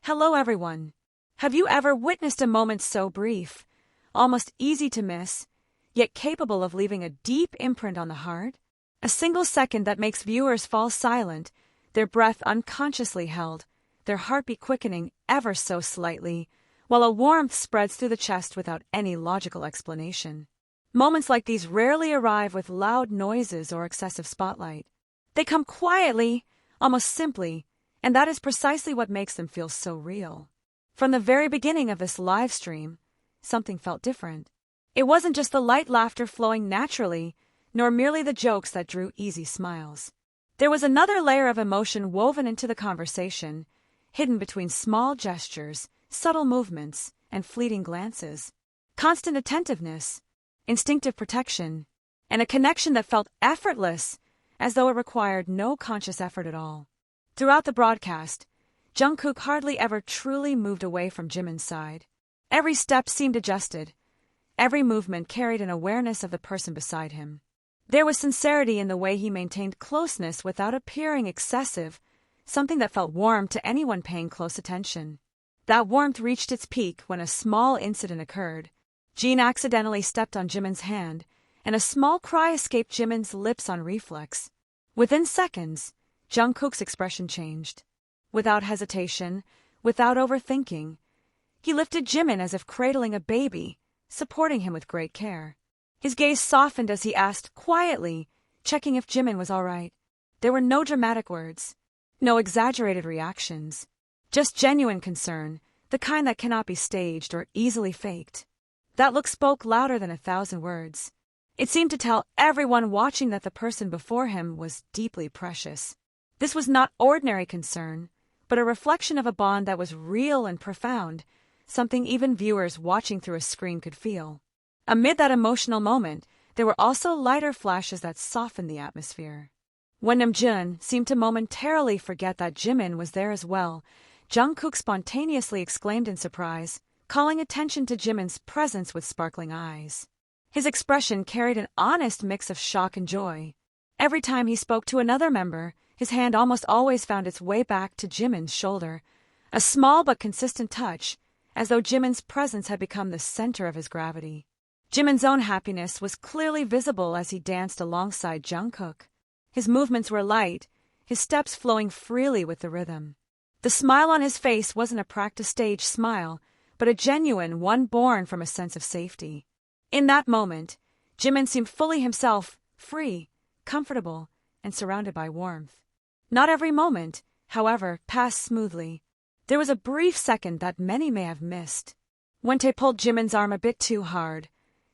Hello everyone. Have you ever witnessed a moment so brief, almost easy to miss, yet capable of leaving a deep imprint on the heart? A single second that makes viewers fall silent, their breath unconsciously held, their heartbeat quickening ever so slightly, while a warmth spreads through the chest without any logical explanation. Moments like these rarely arrive with loud noises or excessive spotlight. They come quietly, almost simply, and that is precisely what makes them feel so real. From the very beginning of this live stream, something felt different. It wasn't just the light laughter flowing naturally, nor merely the jokes that drew easy smiles. There was another layer of emotion woven into the conversation, hidden between small gestures, subtle movements, and fleeting glances. Constant attentiveness, instinctive protection, and a connection that felt effortless, as though it required no conscious effort at all. Throughout the broadcast, Jungkook hardly ever truly moved away from Jimin's side. Every step seemed adjusted. Every movement carried an awareness of the person beside him. There was sincerity in the way he maintained closeness without appearing excessive, something that felt warm to anyone paying close attention. That warmth reached its peak when a small incident occurred. Jin accidentally stepped on Jimin's hand, and a small cry escaped Jimin's lips on reflex. Within seconds, Jungkook's expression changed. Without hesitation, without overthinking, he lifted Jimin as if cradling a baby, supporting him with great care. His gaze softened as he asked quietly, checking if Jimin was all right. There were no dramatic words, no exaggerated reactions, just genuine concern, the kind that cannot be staged or easily faked. That look spoke louder than 1,000 words. It seemed to tell everyone watching that the person before him was deeply precious. This was not ordinary concern, but a reflection of a bond that was real and profound, something even viewers watching through a screen could feel. Amid that emotional moment, there were also lighter flashes that softened the atmosphere. When Namjoon seemed to momentarily forget that Jimin was there as well, Jungkook spontaneously exclaimed in surprise, calling attention to Jimin's presence with sparkling eyes. His expression carried an honest mix of shock and joy. Every time he spoke to another member, his hand almost always found its way back to Jimin's shoulder, a small but consistent touch, as though Jimin's presence had become the center of his gravity. Jimin's own happiness was clearly visible as he danced alongside Jungkook. His movements were light, his steps flowing freely with the rhythm. The smile on his face wasn't a practiced stage smile, but a genuine one born from a sense of safety. In that moment, Jimin seemed fully himself, free, comfortable, and surrounded by warmth. Not every moment, however, passed smoothly. There was a brief second that many may have missed. When Tae pulled Jimin's arm a bit too hard,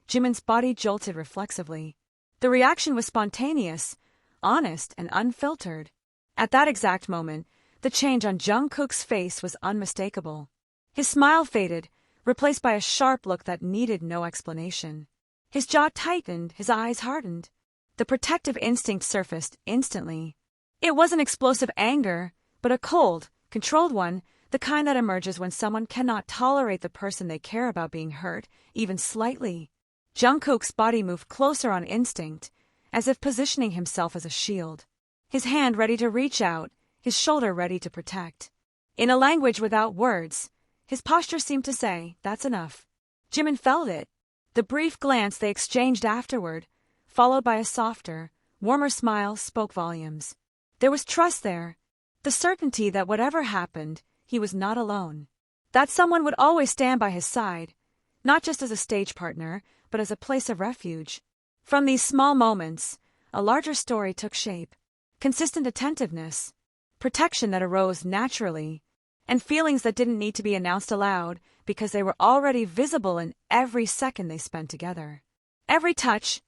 Jimin's body jolted reflexively. The reaction was spontaneous, honest, and unfiltered. At that exact moment, the change on Jungkook's face was unmistakable. His smile faded, replaced by a sharp look that needed no explanation. His jaw tightened, his eyes hardened. The protective instinct surfaced instantly. It wasn't explosive anger, but a cold, controlled one, the kind that emerges when someone cannot tolerate the person they care about being hurt, even slightly. Jungkook's body moved closer on instinct, as if positioning himself as a shield. His hand ready to reach out, his shoulder ready to protect. In a language without words, his posture seemed to say, "That's enough." Jimin felt it. The brief glance they exchanged afterward, followed by a softer, warmer smile, spoke volumes. There was trust there, the certainty that whatever happened, he was not alone. That someone would always stand by his side, not just as a stage partner, but as a place of refuge. From these small moments, a larger story took shape. Consistent attentiveness, protection that arose naturally, and feelings that didn't need to be announced aloud because they were already visible in every second they spent together. Every touch,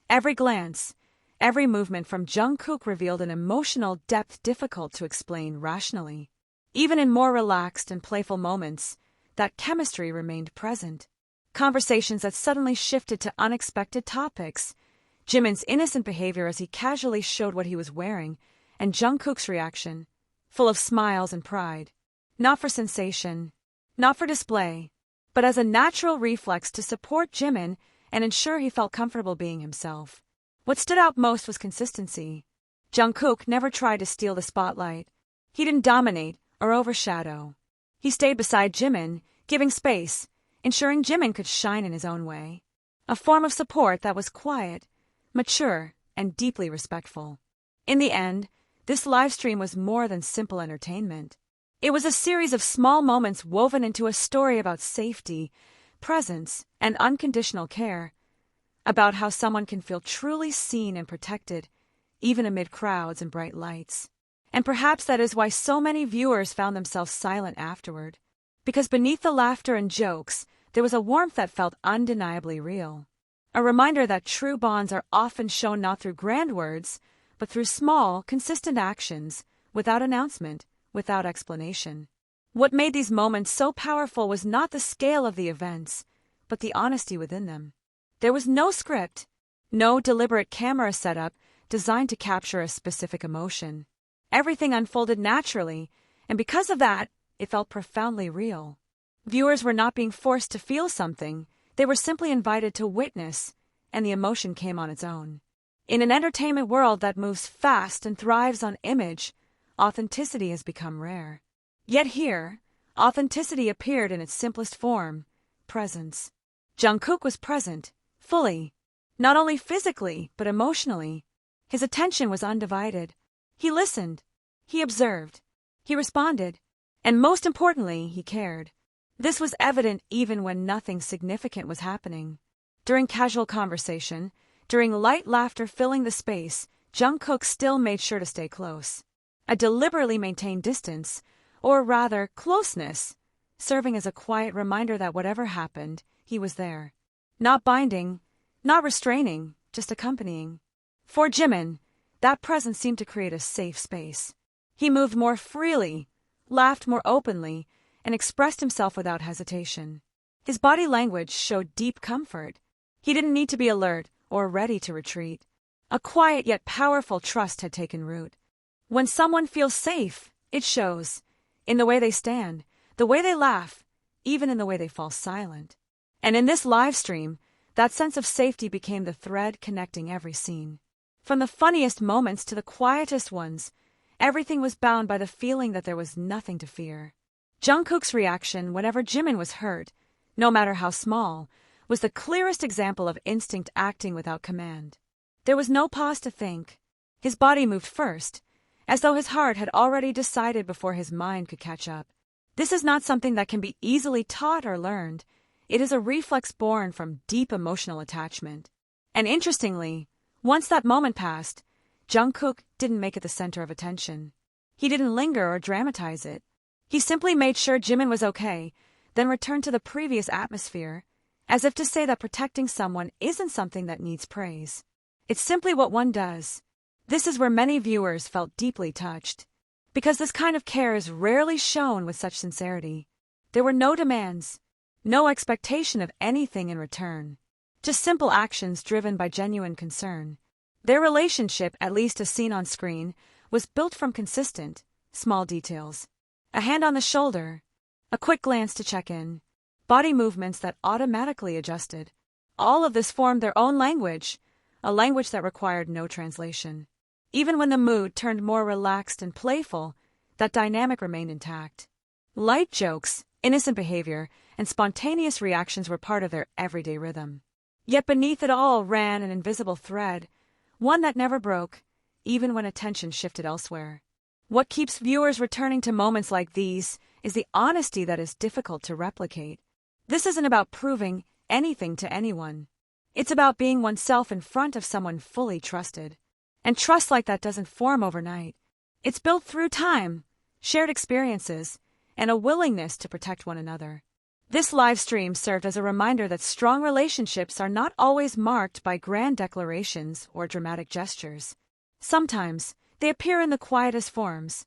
every glance, every movement from Jungkook revealed an emotional depth difficult to explain rationally. Even in more relaxed and playful moments, that chemistry remained present. Conversations that suddenly shifted to unexpected topics, Jimin's innocent behavior as he casually showed what he was wearing, and Jungkook's reaction, full of smiles and pride. Not for sensation, not for display, but as a natural reflex to support Jimin and ensure he felt comfortable being himself. What stood out most was consistency. Jungkook never tried to steal the spotlight. He didn't dominate or overshadow. He stayed beside Jimin, giving space, ensuring Jimin could shine in his own way. A form of support that was quiet, mature, and deeply respectful. In the end, this livestream was more than simple entertainment. It was a series of small moments woven into a story about safety, presence, and unconditional care, about how someone can feel truly seen and protected, even amid crowds and bright lights. And perhaps that is why so many viewers found themselves silent afterward. Because beneath the laughter and jokes, there was a warmth that felt undeniably real. A reminder that true bonds are often shown not through grand words, but through small, consistent actions, without announcement, without explanation. What made these moments so powerful was not the scale of the events, but the honesty within them. There was no script, no deliberate camera setup designed to capture a specific emotion. Everything unfolded naturally, and because of that, it felt profoundly real. Viewers were not being forced to feel something, they were simply invited to witness, and the emotion came on its own. In an entertainment world that moves fast and thrives on image, authenticity has become rare. Yet here, authenticity appeared in its simplest form, presence. Jungkook was present, fully, not only physically, but emotionally. His attention was undivided. He listened, he observed, he responded, and most importantly, he cared. This was evident even when nothing significant was happening. During casual conversation, during light laughter filling the space, Jungkook still made sure to stay close. A deliberately maintained distance, or rather closeness, serving as a quiet reminder that whatever happened, he was there. Not binding, not restraining, just accompanying. For Jimin, that presence seemed to create a safe space. He moved more freely, laughed more openly, and expressed himself without hesitation. His body language showed deep comfort. He didn't need to be alert or ready to retreat. A quiet yet powerful trust had taken root. When someone feels safe, it shows. In the way they stand, the way they laugh, even in the way they fall silent. And in this live stream, that sense of safety became the thread connecting every scene. From the funniest moments to the quietest ones, everything was bound by the feeling that there was nothing to fear. Jungkook's reaction whenever Jimin was hurt, no matter how small, was the clearest example of instinct acting without command. There was no pause to think. His body moved first, as though his heart had already decided before his mind could catch up. This is not something that can be easily taught or learned. It is a reflex born from deep emotional attachment. And interestingly, once that moment passed, Jungkook didn't make it the center of attention. He didn't linger or dramatize it. He simply made sure Jimin was okay, then returned to the previous atmosphere, as if to say that protecting someone isn't something that needs praise. It's simply what one does. This is where many viewers felt deeply touched. Because this kind of care is rarely shown with such sincerity. There were no demands, no expectation of anything in return. Just simple actions driven by genuine concern. Their relationship, at least as seen on screen, was built from consistent, small details. A hand on the shoulder, a quick glance to check in, body movements that automatically adjusted. All of this formed their own language, a language that required no translation. Even when the mood turned more relaxed and playful, that dynamic remained intact. Light jokes, innocent behavior, and spontaneous reactions were part of their everyday rhythm. Yet beneath it all ran an invisible thread, one that never broke, even when attention shifted elsewhere. What keeps viewers returning to moments like these is the honesty that is difficult to replicate. This isn't about proving anything to anyone. It's about being oneself in front of someone fully trusted. And trust like that doesn't form overnight. It's built through time, shared experiences, and a willingness to protect one another. This live stream served as a reminder that strong relationships are not always marked by grand declarations or dramatic gestures. Sometimes, they appear in the quietest forms.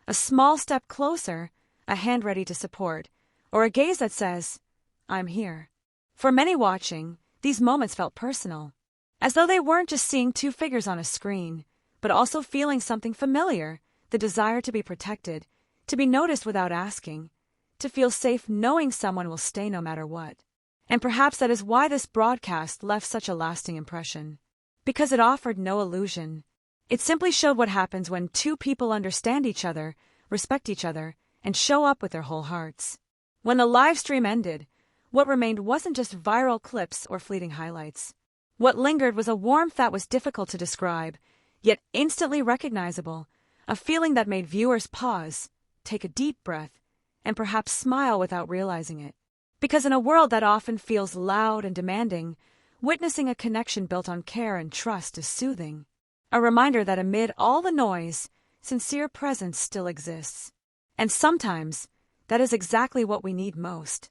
A small step closer, a hand ready to support, or a gaze that says, "I'm here." For many watching, these moments felt personal. As though they weren't just seeing two figures on a screen, but also feeling something familiar, the desire to be protected, to be noticed without asking, to feel safe knowing someone will stay no matter what. And perhaps that is why this broadcast left such a lasting impression. Because it offered no illusion. It simply showed what happens when two people understand each other, respect each other, and show up with their whole hearts. When the live stream ended, what remained wasn't just viral clips or fleeting highlights. What lingered was a warmth that was difficult to describe, yet instantly recognizable, a feeling that made viewers pause, take a deep breath, and perhaps smile without realizing it. Because in a world that often feels loud and demanding, witnessing a connection built on care and trust is soothing. A reminder that amid all the noise, sincere presence still exists. And sometimes, that is exactly what we need most.